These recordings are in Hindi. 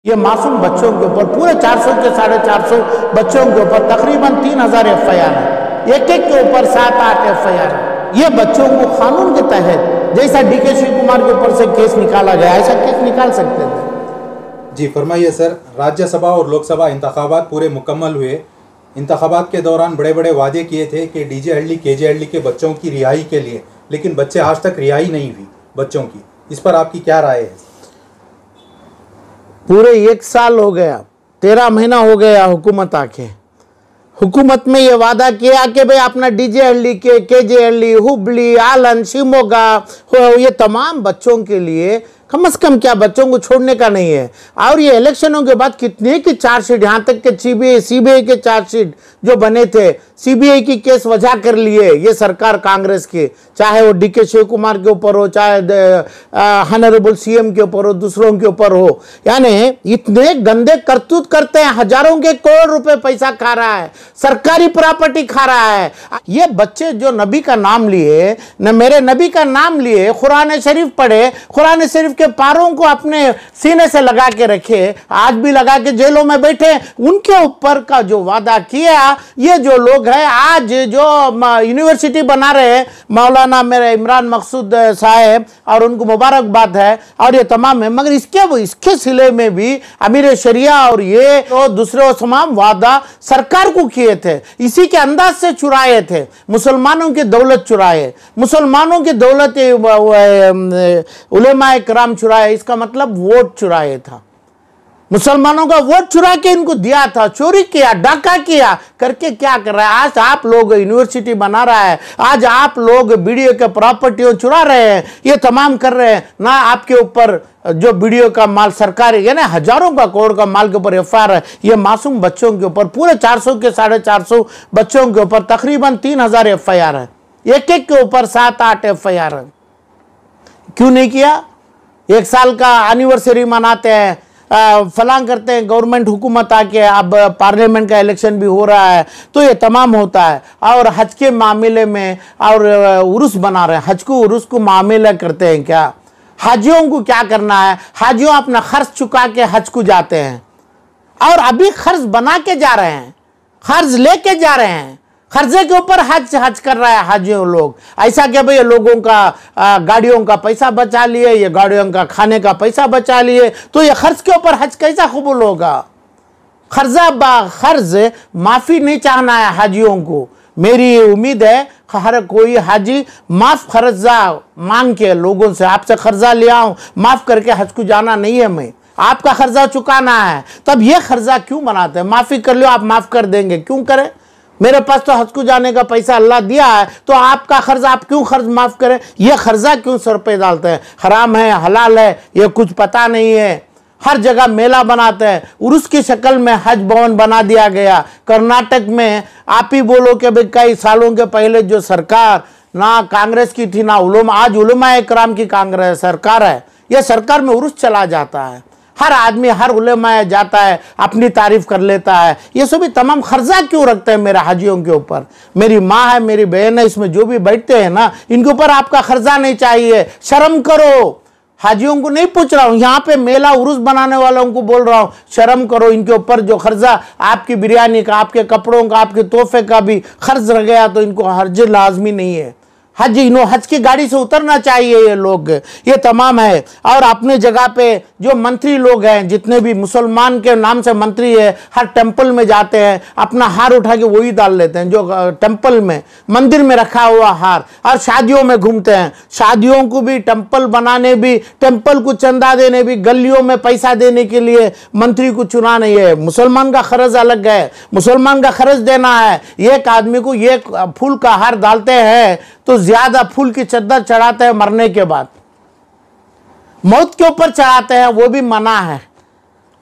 ये मासूम बच्चों के ऊपर पूरे 400 के 450 बच्चों के ऊपर तकरीबन 3000 FIR है, एक एक के ऊपर 7-8 FIR है। ये बच्चों को कानून के तहत जैसा DK शिव कुमार के ऊपर से केस निकाला गया ऐसा केस निकाल सकते थे। जी फरमाइए सर, राज्यसभा और लोकसभा इंतखाबात पूरे मुकम्मल हुए। इंतखाबात के दौरान बड़े बड़े वादे किए थे कि DJ हल्ली KJ हल्ली के बच्चों की रिहाई के लिए, लेकिन बच्चे आज तक रिहाई नहीं हुई बच्चों की। इस पर आपकी क्या राय है? पूरे 1 साल हो गया, 13 महीना हो गया हुकूमत आके। हुकूमत में ये वादा किया कि भाई अपना DJ हल्ली के KJ हल्ली, हुबली, आलन, शिमोगा ये तमाम बच्चों के लिए कम से कम क्या बच्चों को छोड़ने का नहीं है। और ये इलेक्शनों के बाद कितने की चार्जशीट, यहाँ तक के CBI के चार्जशीट जो बने थे, CBI की केस वजह कर लिए ये सरकार कांग्रेस की, चाहे वो DK शिव कुमार के ऊपर हो, चाहे ऑनरेबल CM के ऊपर हो, दूसरों के ऊपर हो। यानी इतने गंदे करतूत करते हैं, हजारों के करोड़ रुपए पैसा खा रहा है, सरकारी प्रॉपर्टी खा रहा है। ये बच्चे जो नबी का नाम लिए, न मेरे नबी का नाम लिए, कुरान शरीफ पढ़े, कुरान शरीफ के पारों को अपने सीने से लगा के रखे, आज भी लगा के जेलों में बैठे, उनके ऊपर का जो वादा किया, ये जो लोग हैं आज जो यूनिवर्सिटी बना रहे हैं, मौलाना मेरे इमरान मकसूद साहब, और उनको मुबारकबाद है और ये तमाम है, मगर इसके सिले में भी अमीर शरिया और ये तो दूसरे तमाम वादा सरकार को किए थे, इसी के अंदाज से चुराए थे, मुसलमानों की दौलत चुराए, मुसलमानों की दौलत उलेमा कराम चुराए, इसका मतलब वोट चुराए था, मुसलमानों का वोट चुरा के इनको दिया था, चोरी किया, डाका किया करके क्या कर रहा है। आज आप लोग यूनिवर्सिटी बना रहा है, आज आप लोग BDO के प्रॉपर्टियों चुरा रहे हैं, ये तमाम कर रहे हैं ना। आपके ऊपर जो BDO का माल सरकार यानी हजारों का करोड़ का माल के ऊपर FIR है, ये मासूम बच्चों के ऊपर पूरे 400 के 450 बच्चों के ऊपर तकरीबन 3000 FIR है, एक एक के ऊपर 7-8 FIR है। क्यों नहीं किया? 1 साल का एनिवर्सरी मनाते हैं, फलां करते हैं, गवर्नमेंट हुकूमत आके, अब पार्लियामेंट का इलेक्शन भी हो रहा है तो ये तमाम होता है। और हज के मामले में और उर्स बना रहे हैं, हज को उर्स को मामला करते हैं क्या? हाजियों को क्या करना है? हाजियों अपना खर्च चुका के हज को जाते हैं और अभी खर्च बना के जा रहे हैं, खर्च लेके जा रहे हैं, खर्चे के ऊपर हज कर रहा है हाजियों लोग। ऐसा क्या भाई लोगों का गाड़ियों का पैसा बचा लिए, ये गाड़ियों का खाने का पैसा बचा लिए, तो ये खर्च के ऊपर हज कैसा कबूल होगा? खर्च माफी नहीं चाहना है हाजियों को। मेरी उम्मीद है हर कोई हाजी माफ खर्जा मांग के लोगों से, आपसे खर्जा ले आऊं, माफ करके हज को जाना नहीं है, मैं आपका खर्जा चुकाना है। तब ये खर्जा क्यों बनाते हैं? माफी कर लो, आप माफ कर देंगे, क्यों करें? मेरे पास तो हज को जाने का पैसा अल्लाह दिया है, तो आपका खर्चा आप क्यों खर्च माफ करें? ये खर्चा क्यों सर पे डालते हैं? हराम है हलाल है ये कुछ पता नहीं है। हर जगह मेला बनाते हैं, उर्स की शक्ल में हज भवन बना दिया गया। कर्नाटक में आप ही बोलो कि भाई कई सालों के पहले जो सरकार ना कांग्रेस की थी ना उलमा, आज उलमा कराम की कांग्रेस सरकार है, यह सरकार में उर्स चला जाता है, हर आदमी हर उलेमा जाता है, अपनी तारीफ कर लेता है। ये सभी तमाम खर्चा क्यों रखते हैं मेरे हाजियों के ऊपर? मेरी माँ है, मेरी बहन है, इसमें जो भी बैठते हैं ना, इनके ऊपर आपका खर्चा नहीं चाहिए, शर्म करो। हाजियों को नहीं पूछ रहा हूँ, यहाँ पे मेला उर्स बनाने वालों को बोल रहा हूँ, शर्म करो। इनके ऊपर जो खर्चा आपकी बिरयानी का, आपके कपड़ों का, आपके तोहफे का भी खर्च रह गया तो इनको हर्ज लाजमी नहीं है। हज की गाड़ी से उतरना चाहिए ये लोग, ये तमाम है। और अपने जगह पे जो मंत्री लोग हैं, जितने भी मुसलमान के नाम से मंत्री है, हर टेंपल में जाते हैं, अपना हार उठा के वही डाल लेते हैं जो टेंपल में मंदिर में रखा हुआ हार, और शादियों में घूमते हैं। शादियों को भी टेंपल बनाने भी, टेंपल को चंदा देने भी, गलियों में पैसा देने के लिए मंत्री को चुना नहीं है। मुसलमान का खर्च अलग है, मुसलमान का खर्च देना है। एक आदमी को एक फूल का हार डालते हैं तो ज्यादा फूल की चद्दर चढ़ाते हैं मरने के बाद, मौत के ऊपर चढ़ाते हैं, वो भी मना है,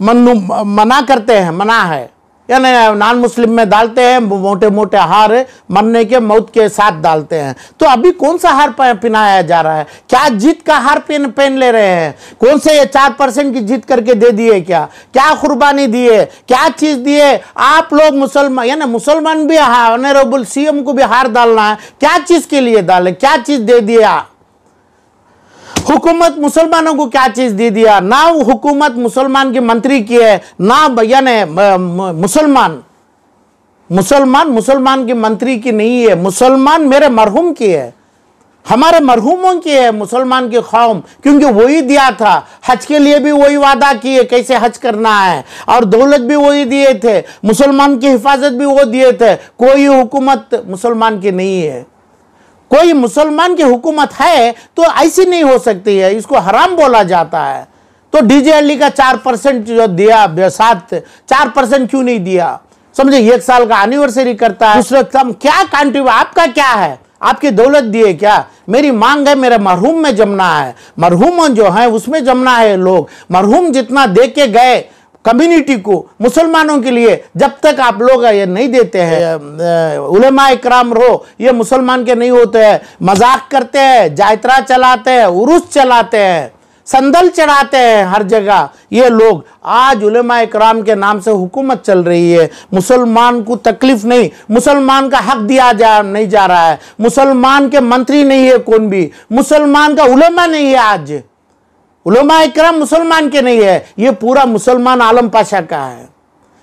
मना करते हैं, मना है। यानी नॉन मुस्लिम में डालते हैं मोटे मोटे हार, मरने के मौत के साथ डालते हैं। तो अभी कौन सा हार पहनाया जा रहा है? क्या जीत का हार पहन ले रहे हैं? कौन से ये 4% की जीत करके दे दिए? क्या कुर्बानी दिए? क्या चीज दिए? आप लोग मुसलमान, यानी मुसलमान भी ऑनरेबल CM को भी हार डालना है, क्या चीज के लिए डाले? क्या चीज दे दिया? हुकूमत मुसलमानों को क्या चीज दे दिया? ना हुकूमत मुसलमान के मंत्री की है, ना बयान है मुसलमान के मंत्री की नहीं है, मुसलमान मेरे मरहूम की है, हमारे मरहूमों की है, मुसलमान की कौम, क्योंकि वही दिया था। हज के लिए भी वही वादा किए कैसे हज करना है, और दौलत भी वही दिए थे, मुसलमान की हिफाजत भी वो दिए थे। कोई हुकूमत मुसलमान की नहीं है। कोई मुसलमान की हुकूमत है तो ऐसी नहीं हो सकती है, इसको हराम बोला जाता है। तो डीजे अली का 4% जो दिया, 4% क्यों नहीं दिया? समझे, 1 साल का एनिवर्सरी करता है, दूसरे क्या कांट्री, आपका क्या है? आपकी दौलत दिए क्या? मेरी मांग है मेरे मरहूम में जमना है, मरहूम जो है उसमें जमना है। लोग मरहूम जितना दे के गए कम्युनिटी को, मुसलमानों के लिए, जब तक आप लोग ये नहीं देते हैं, उलेमा इकराम रो, ये मुसलमान के नहीं होते हैं, मजाक करते हैं, जायत्रा चलाते हैं, उरुस चलाते हैं, संदल चढ़ाते हैं हर जगह ये लोग। आज उलेमा इकराम के नाम से हुकूमत चल रही है, मुसलमान को तकलीफ नहीं, मुसलमान का हक दिया नहीं जा रहा है, मुसलमान के मंत्री नहीं है कौन भी, मुसलमान का उलेमा नहीं है। आज उलेमा इकराम मुसलमान के नहीं है, ये पूरा मुसलमान आलम पाशा का है,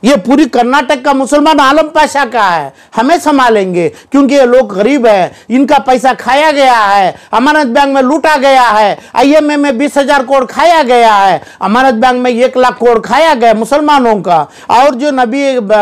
ये पूरी कर्नाटक का मुसलमान आलम पाशा का है। हमें संभालेंगे क्योंकि ये लोग गरीब है, इनका पैसा खाया गया है, अमानत बैंक में लूटा गया है, IMF में 20,000 करोड़ खाया गया है, अमानत बैंक में 1 लाख करोड़ खाया गया मुसलमानों का। और जो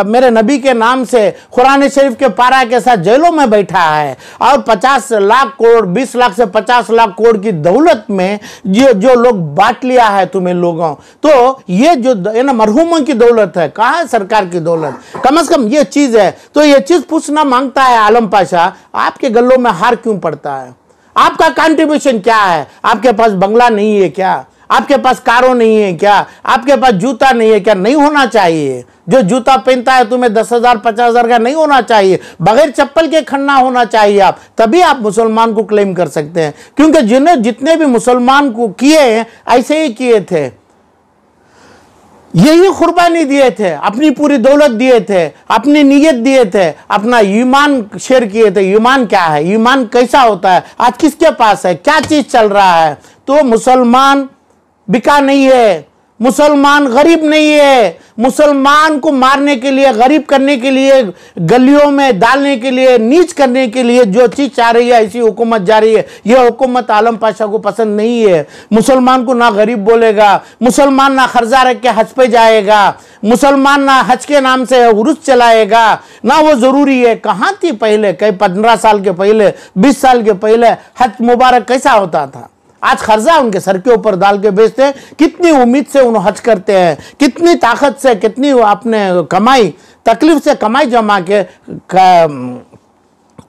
मेरे नबी के नाम से कुरान शरीफ के पारा के साथ जेलों में बैठा है, और 50 लाख करोड़ 20 लाख से 50 लाख करोड़ की दौलत में जो लोग बांट लिया है तुम्हें लोगों, तो ये जो मरहूमों की दौलत है, कहाँ सरकार की दौलत? कम से कम ये चीज है। तो ये चीज पूछना मांगता है आलम पाशा, आपके गलों में हार क्यों पड़ता है? आपका कंट्रीब्यूशन क्या है? आपके पास बंगला नहीं है क्या? आपके पास कारों नहीं है क्या? आपके पास जूता नहीं है क्या? नहीं होना चाहिए। जो जूता पहनता है तुम्हें 10,000 50,000 का नहीं होना चाहिए, बगैर चप्पल के खड़ना होना चाहिए आप, तभी आप मुसलमान को क्लेम कर सकते हैं। क्योंकि जितने भी मुसलमान को किए हैं ऐसे ही किए थे, यही कुर्बानी दिए थे, अपनी पूरी दौलत दिए थे, अपनी नीयत दिए थे, अपना ईमान शेयर किए थे। ईमान क्या है? ईमान कैसा होता है? आज किसके पास है? क्या चीज चल रहा है? तो मुसलमान बिका नहीं है, मुसलमान गरीब नहीं है। मुसलमान को मारने के लिए, गरीब करने के लिए, गलियों में डालने के लिए, नीच करने के लिए जो चीज चाह रही है ऐसी हुकूमत जा रही है। यह हुकूमत आलम पाशा को पसंद नहीं है। मुसलमान को ना गरीब बोलेगा, मुसलमान ना खर्जा रख के हज पे जाएगा, मुसलमान ना हज के नाम से उरुस चलाएगा, ना वो जरूरी है। कहाँ थी पहले? कई 15 साल के पहले, 20 साल के पहले हज मुबारक कैसा होता था? आज खर्जा उनके सर के ऊपर डाल के बेचते हैं। कितनी उम्मीद से उन्हें हज करते हैं, कितनी ताकत से, कितनी आपने कमाई, तकलीफ से कमाई जमा के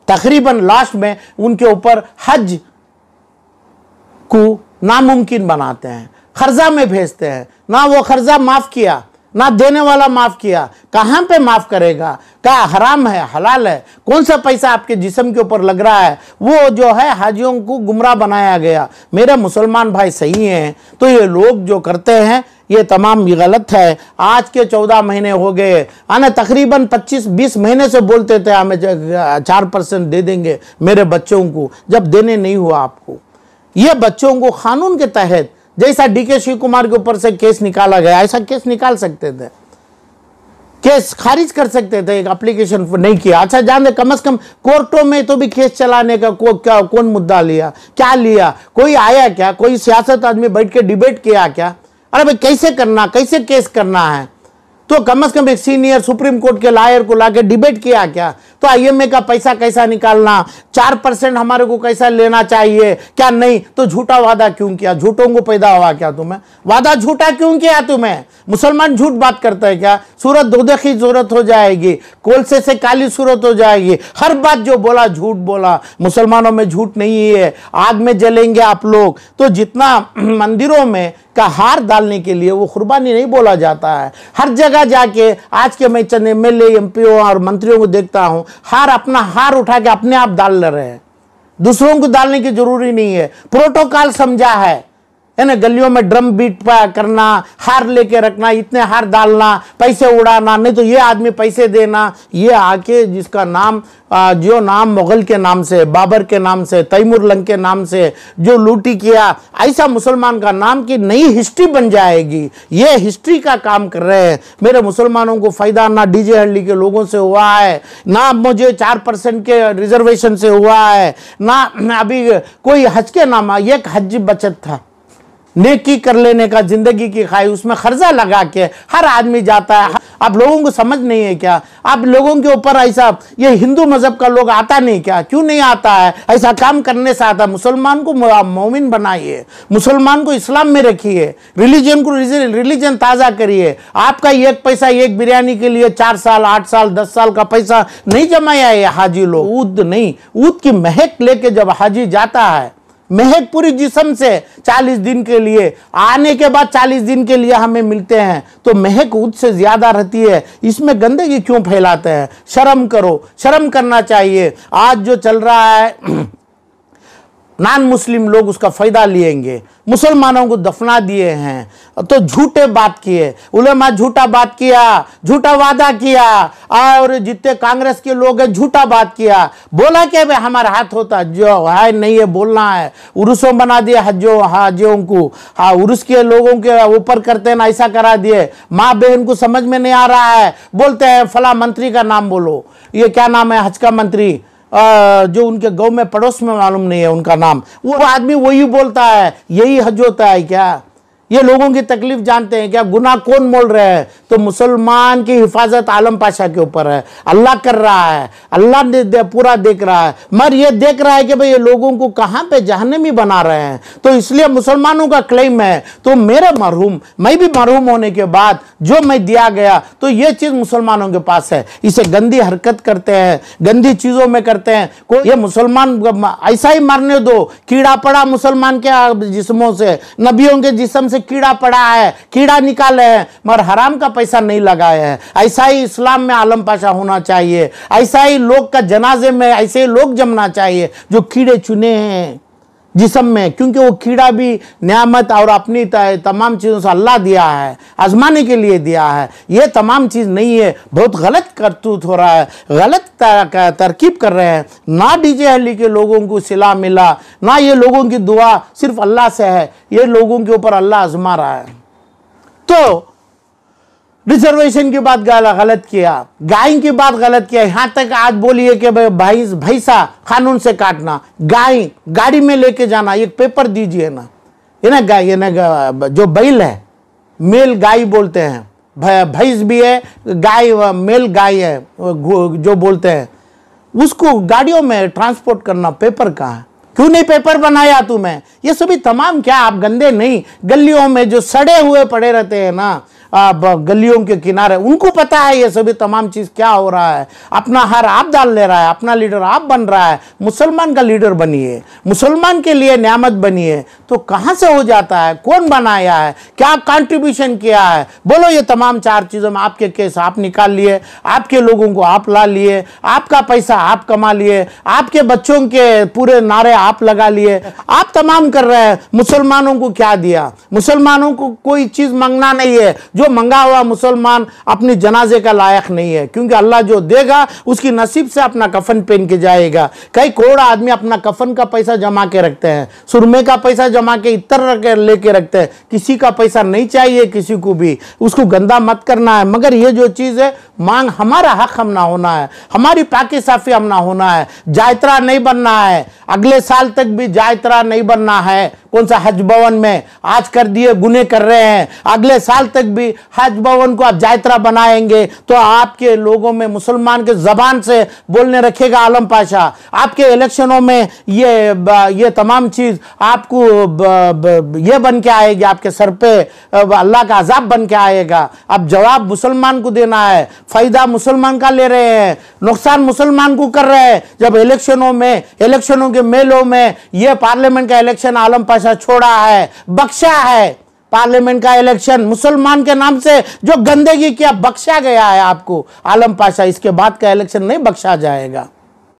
तकरीबन लास्ट में उनके ऊपर हज को नामुमकिन बनाते हैं, खर्जा में भेजते हैं। ना वो खर्जा माफ किया, ना देने वाला माफ किया। कहां पे माफ करेगा? क्या हराम है, हलाल है? कौन सा पैसा आपके जिस्म के ऊपर लग रहा है? वो जो है हाजियों को गुमराह बनाया गया। मेरे मुसलमान भाई सही हैं, तो ये लोग जो करते हैं ये तमाम गलत है। आज के 14 महीने हो गए, आने तकरीबन 25-20 महीने से बोलते थे हमें 4% दे देंगे मेरे बच्चों को, जब देने नहीं हुआ आपको। ये बच्चों को कानून के तहत, जैसा DK शिव कुमार के ऊपर से केस निकाला गया, ऐसा केस निकाल सकते थे, केस खारिज कर सकते थे। एक एप्लीकेशन नहीं किया। अच्छा जान दे, कम से कम कोर्टों में तो भी केस चलाने का कौन मुद्दा लिया? क्या लिया? कोई आया क्या? कोई सियासत आदमी बैठ के डिबेट किया क्या? अरे भाई कैसे करना, कैसे केस करना है? तो कम से कम एक सीनियर सुप्रीम कोर्ट के लॉयर को लाके डिबेट किया क्या? तो IMF का पैसा कैसा निकालना, 4% हमारे को कैसा लेना चाहिए, क्या नहीं? तो झूठा वादा क्यों किया? झूठों को पैदा हुआ क्या तुम्हें? वादा झूठा क्यों किया तुम्हें? मुसलमान झूठ बात करता है क्या? सूरत दोजख की सूरत हो जाएगी, कोलसे से काली सूरत हो जाएगी। हर बात जो बोला झूठ बोला। मुसलमानों में झूठ नहीं है, आग में जलेंगे आप लोग। तो जितना मंदिरों में का हार डालने के लिए वो कुर्बानी नहीं बोला जाता है। हर जगह जाके आज के मैं चंद MLA MP और मंत्रियों को देखता हूं, अपना हार उठा के अपने आप डाल रहे हैं, दूसरों को डालने की जरूरी नहीं है। प्रोटोकॉल समझा है, है ना, गलियों में ड्रम बीट करना, हार लेके रखना, इतने हार डालना, पैसे उड़ाना, नहीं तो ये आदमी पैसे देना, ये आके जिसका नाम जो नाम मुगल के नाम से, बाबर के नाम से, तैमूर लंग के नाम से जो लूटी किया, ऐसा मुसलमान का नाम की नई हिस्ट्री बन जाएगी। ये हिस्ट्री का काम कर रहे हैं। मेरे मुसलमानों को फायदा ना डीजे हल्दी के लोगों से हुआ है, ना मुझे 4% के रिजर्वेशन से हुआ है, ना अभी कोई हज के नाम, एक हज बचत था, नेकी कर लेने का, जिंदगी की खाई, उसमें खर्चा लगा के हर आदमी जाता है। आप लोगों को समझ नहीं है क्या? आप लोगों के ऊपर ऐसा, ये हिंदू मजहब का लोग आता नहीं क्या? क्यों नहीं आता है? ऐसा काम करने से आता है। मुसलमान को मोमिन बनाइए, मुसलमान को इस्लाम में रखिए, रिलीजन को रिलीजन ताज़ा करिए। आपका एक पैसा एक बिरयानी के लिए 4 साल 8 साल 10 साल का पैसा नहीं जमाया है हाजी लोग। ऊद नहीं, ऊद की महक लेके जब हाजी जाता है, महक पूरी जिस्म से 40 दिन के लिए, आने के बाद 40 दिन के लिए हमें मिलते हैं, तो महक ऊद से ज्यादा रहती है। इसमें गंदगी क्यों फैलाते हैं? शर्म करो, शर्म करना चाहिए। आज जो चल रहा है नॉन मुस्लिम लोग उसका फायदा लेंगे, मुसलमानों को दफना दिए हैं, तो झूठे बात किए, उलेमा झूठा बात किया, झूठा वादा किया, और जितने कांग्रेस के लोग हैं झूठा बात किया, बोला कि भाई हमारा हाथ होता, जो है नहीं है बोलना है। उर्सों बना दिया हाजियों को, हाँ उर्स के लोगों के ऊपर करते हैं ना, ऐसा करा दिए। माँ बहन को समझ में नहीं आ रहा है, बोलते हैं फला मंत्री का नाम बोलो, ये क्या नाम है हज का मंत्री, जो उनके गांव में पड़ोस में मालूम नहीं है उनका नाम, वो आदमी वही बोलता है, यही हज होता है क्या? ये लोगों की तकलीफ जानते हैं क्या? गुनाह कौन मोल रहे हैं? तो मुसलमान की हिफाजत आलम पाशा के ऊपर है, अल्लाह कर रहा है, अल्लाह ने पूरा देख रहा है। मगर ये देख रहा है कि भाई ये लोगों को कहाँ पे जहन्नमी बना रहे हैं, तो इसलिए मुसलमानों का क्लेम है। तो मेरे मरहूम, मैं भी मरहूम होने के बाद जो मैं दिया गया, तो ये चीज़ मुसलमानों के पास है। इसे गंदी हरकत करते हैं, गंदी चीज़ों में करते हैं। कोई ये मुसलमान ऐसा ही मारने दो, कीड़ा पड़ा मुसलमान के जिस्मों से, नबियों के जिस्म से कीड़ा पड़ा है, कीड़ा निकाले हैं, मगर हराम का पैसा नहीं लगाए हैं। ऐसा ही इस्लाम में आलम पाशा होना चाहिए, ऐसा ही लोग का जनाजे में ऐसे ही लोग जमना चाहिए जो कीड़े चुने हैं जिस्म में, क्योंकि वो कीड़ा भी नियामत और अपनी तमाम चीज़ों से अल्लाह दिया है, आजमाने के लिए दिया है। ये तमाम चीज़ नहीं है, बहुत गलत करतूत हो रहा है, गलत तरकीब कर रहे हैं। ना डीजे हल्दी के लोगों को सिला मिला, ना ये लोगों की दुआ सिर्फ अल्लाह से है, ये लोगों के ऊपर अल्लाह आजमा रहा है। तो रिजर्वेशन की बात गलत किया, गाय की बात गलत किया, यहाँ तक आज बोलिए कि भाई भैंसा कानून से काटना, गाय गाड़ी में लेके जाना, एक पेपर दीजिए ना, ये ना गाय, ये ना जो बैल है, मेल गाय बोलते हैं, भैंस भी है, गाय मेल गाय है जो बोलते हैं, उसको गाड़ियों में ट्रांसपोर्ट करना, पेपर कहाँ है? क्यों नहीं पेपर बनाया तुम्हें? ये सभी तमाम क्या आप गंदे नहीं, गलियों में जो सड़े हुए पड़े रहते हैं ना, गलियों के किनारे, उनको पता है ये सभी तमाम चीज क्या हो रहा है। अपना हार आप डाल ले रहा है, अपना लीडर आप बन रहा है। मुसलमान का लीडर बनिए, मुसलमान के लिए नियामत बनिए। तो कहां से हो जाता है? कौन बनाया है? क्या कंट्रीब्यूशन किया है? बोलो। ये तमाम 4 चीजों में आपके केस आप निकाल लिए, आपके लोगों को आप ला लिए, आपका पैसा आप कमा लिए, आपके बच्चों के पूरे नारे आप लगा लिए, आप तमाम कर रहे हैं। मुसलमानों को क्या दिया? मुसलमानों को कोई चीज मांगना नहीं है। जो मंगा हुआ मुसलमान अपनी जनाजे का लायक नहीं है, क्योंकि अल्लाह जो देगा उसकी नसीब से अपना कफन पहन के जाएगा। कई करोड़ आदमी अपना कफन का पैसा जमा के रखते हैं, सुरमे का पैसा जमा के इतर लेके रखते हैं। किसी का पैसा नहीं चाहिए किसी को भी, उसको गंदा मत करना है। मगर ये जो चीज है, मांग हमारा हक हम ना होना है, हमारी पाकी साफी हम ना होना है, जायतरा नहीं बनना है। अगले साल तक भी जायतरा नहीं बनना है। कौन सा हज भवन में आज कर दिए, गुने कर रहे हैं, अगले साल तक भी हज भवन को आप जायतरा बनाएंगे तो आपके लोगों में मुसलमान के जबान से बोलने रखेगा आलम पाशा। आपके इलेक्शनों में ये तमाम चीज आपको ये बन के आएगी, आपके सर पे अल्लाह का अजाब बन के आएगा। अब जवाब मुसलमान को देना है, फायदा मुसलमान का ले रहे हैं, नुकसान मुसलमान को कर रहे हैं। जब इलेक्शनों के मेलों में ये पार्लियामेंट का इलेक्शन आलम पाशा छोड़ा है, बख्शा है। पार्लियामेंट का इलेक्शन मुसलमान के नाम से जो गंदगी किया, बख्शा गया है आपको आलम पाशा। इसके बाद का इलेक्शन नहीं बख्शा जाएगा।